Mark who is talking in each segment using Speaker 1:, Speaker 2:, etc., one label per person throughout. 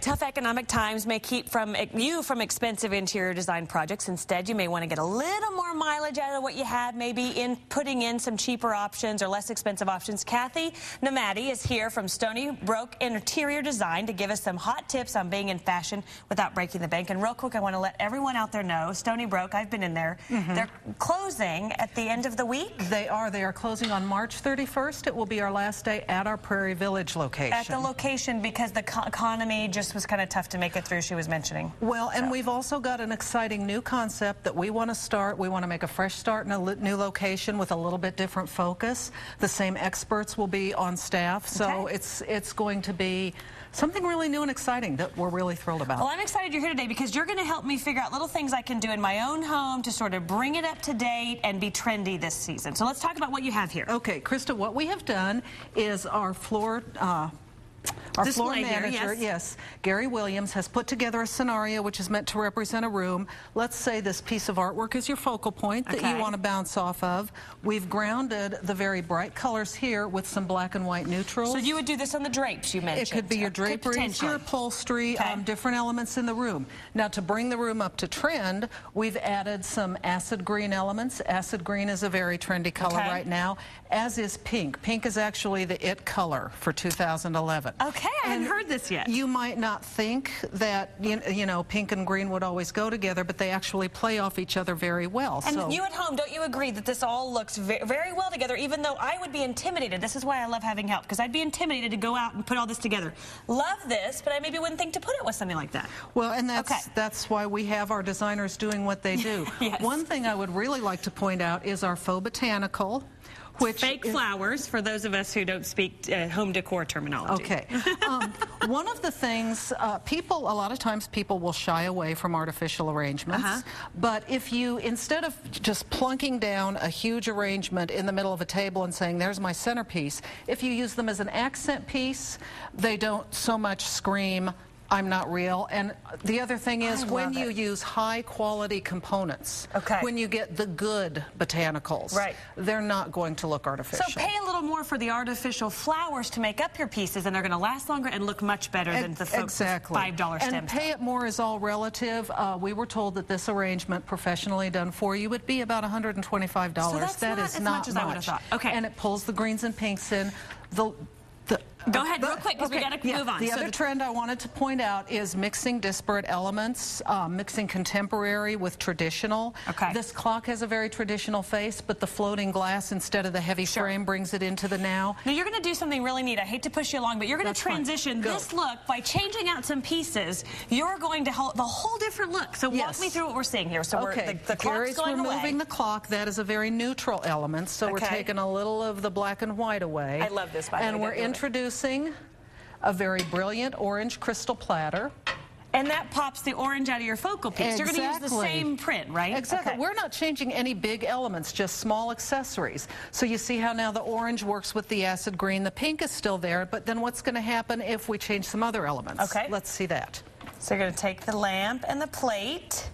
Speaker 1: Tough economic times may keep you from expensive interior design projects. Instead, you may want to get a little more mileage out of what you have, maybe in putting in some cheaper options or less expensive options. Kathy Namati is here from Stony Brook Interior Design to give us some hot tips on being in fashion without breaking the bank. And real quick, I want to let everyone out there know, Stony Brook, I've been in there. They're closing at the end of the week.
Speaker 2: They are. They are closing on March 31st. It will be our last day at our Prairie Village location.
Speaker 1: At the location because the economy just was kind of tough to make it through, she was mentioning.
Speaker 2: Well, and we've also got an exciting new concept that we want to start. We want to make a fresh start in a new location with a little bit different focus. The same experts will be on staff, so it's going to be something really new and exciting that we're really thrilled about.
Speaker 1: Well, I'm excited you're here today because you're going to help me figure out little things I can do in my own home to sort of bring it up to date and be trendy this season. So let's talk about what you have here.
Speaker 2: Okay, Krista, what we have done is our floor manager, yes, Gary Williams, has put together a scenario which is meant to represent a room. Let's say this piece of artwork is your focal point that you want to bounce off of. We've grounded the very bright colors here with some black and white neutrals.
Speaker 1: So you would do this on the drapes you mentioned.
Speaker 2: It could be your draperies, your upholstery, different elements in the room. Now, to bring the room up to trend, we've added some acid green elements. Acid green is a very trendy color right now, as is pink. Pink is actually the it color for 2011.
Speaker 1: Okay, I hadn't heard this yet.
Speaker 2: You might not think that, you know, pink and green would always go together, but they actually play off each other very well.
Speaker 1: And you at home, don't you agree that this all looks very well together, even though I would be intimidated? This is why I love having help, because I'd be intimidated to go out and put all this together. Love this, but I maybe wouldn't think to put it with something like that.
Speaker 2: Well, and that's why we have our designers doing what they do. One thing I would really like to point out is our faux botanical. Which
Speaker 1: fake flowers, for those of us who don't speak home decor terminology.
Speaker 2: Okay. One of the things, a lot of times people will shy away from artificial arrangements, but if you, instead of just plunking down a huge arrangement in the middle of a table and saying, there's my centerpiece, if you use them as an accent piece, they don't so much scream, I'm not real. And the other thing is when you use high quality components, when you get the good botanicals, they're not going to look artificial.
Speaker 1: So pay a little more for the artificial flowers to make up your pieces, and they're going to last longer and look much better than the $5 stem.
Speaker 2: And pay it more is all relative. We were told that this arrangement, professionally done for you, would be about $125.
Speaker 1: So that's
Speaker 2: that is not
Speaker 1: much as I would have thought. Okay.
Speaker 2: And it pulls the greens and pinks in.
Speaker 1: Go ahead real quick because we got to move on.
Speaker 2: The other trend I wanted to point out is mixing disparate elements, mixing contemporary with traditional. This clock has a very traditional face, but the floating glass instead of the heavy frame brings it into the now.
Speaker 1: Now you're going to do something really neat. I hate to push you along, but you're going to transition this look by changing out some pieces. You're going to hold the whole different look. So walk me through what we're seeing here. So the clock's going away.
Speaker 2: Removing the clock. That is a very neutral element. So we're taking a little of the black and white away.
Speaker 1: I love this, by the way.
Speaker 2: And we're introducing a very brilliant orange crystal platter.
Speaker 1: And that pops the orange out of your focal piece. You're going to use the same print, right?
Speaker 2: Exactly. We're not changing any big elements, just small accessories. So you see how now the orange works with the acid green. The pink is still there, but then what's going to happen if we change some other elements? Let's see that.
Speaker 1: So you're going to take the lamp and the plate.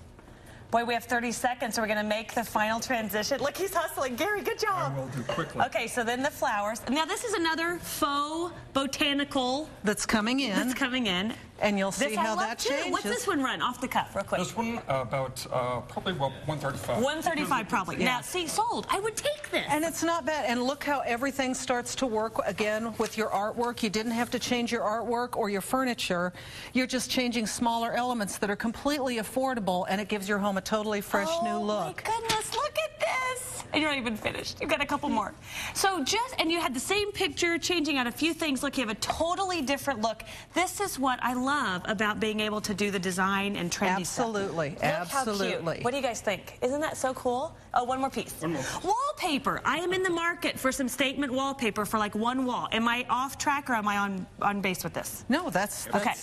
Speaker 1: Boy, we have 30 seconds, so we're going to make the final transition. Look, he's hustling. Gary, good job.
Speaker 3: I will do quickly.
Speaker 1: Okay, so then the flowers. Now, this is another faux botanical
Speaker 2: that's coming in. And you'll see how that changes.
Speaker 1: What's this one run off the cuff, real quick?
Speaker 3: This one about probably about 135.
Speaker 1: 135 probably. Now, see, sold. I would take this.
Speaker 2: And it's not bad. And look how everything starts to work again with your artwork. You didn't have to change your artwork or your furniture. You're just changing smaller elements that are completely affordable, and it gives your home a totally fresh new look.
Speaker 1: Oh my goodness, look at this. And you're not even finished. You've got a couple more. So and you had the same picture, changing out a few things. Look, you have a totally different look. This is what I love about being able to do the design and trendy stuff.
Speaker 2: Absolutely.
Speaker 1: What do you guys think? Isn't that so cool? Oh, one more piece.
Speaker 3: One more.
Speaker 1: Wallpaper. I am in the market for some statement wallpaper for like one wall. Am I off track or am I on base with this?
Speaker 2: No, that's...
Speaker 1: Okay.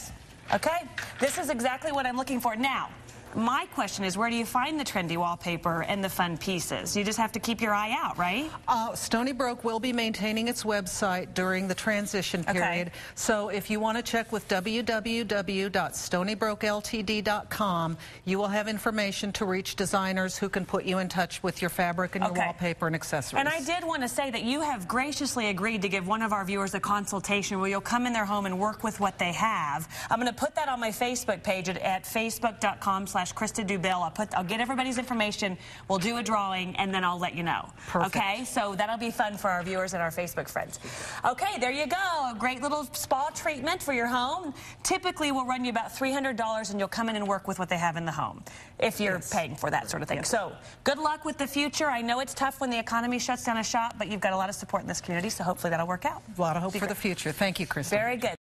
Speaker 1: This is exactly what I'm looking for. Now, My question is, where do you find the trendy wallpaper and the fun pieces? You just have to keep your eye out, right?
Speaker 2: Stony Brook will be maintaining its website during the transition period.
Speaker 1: Okay.
Speaker 2: So if you want to check with www.stonybrookLTD.com, you will have information to reach designers who can put you in touch with your fabric and your wallpaper and accessories.
Speaker 1: And I did want to say that you have graciously agreed to give one of our viewers a consultation where you'll come in their home and work with what they have. I'm going to put that on my Facebook page at facebook.com/Krista Dubell. I'll get everybody's information. We'll do a drawing, and then I'll let you know.
Speaker 2: Perfect.
Speaker 1: Okay? So that'll be fun for our viewers and our Facebook friends. Okay, there you go. A great little spa treatment for your home. Typically, will run you about $300, and you'll come in and work with what they have in the home if you're paying for that sort of thing.
Speaker 2: Yes.
Speaker 1: So good luck with the future. I know it's tough when the economy shuts down a shop, but you've got a lot of support in this community, so hopefully that'll work out.
Speaker 2: A lot of hope for the future. Thank you, Krista.
Speaker 1: Very good.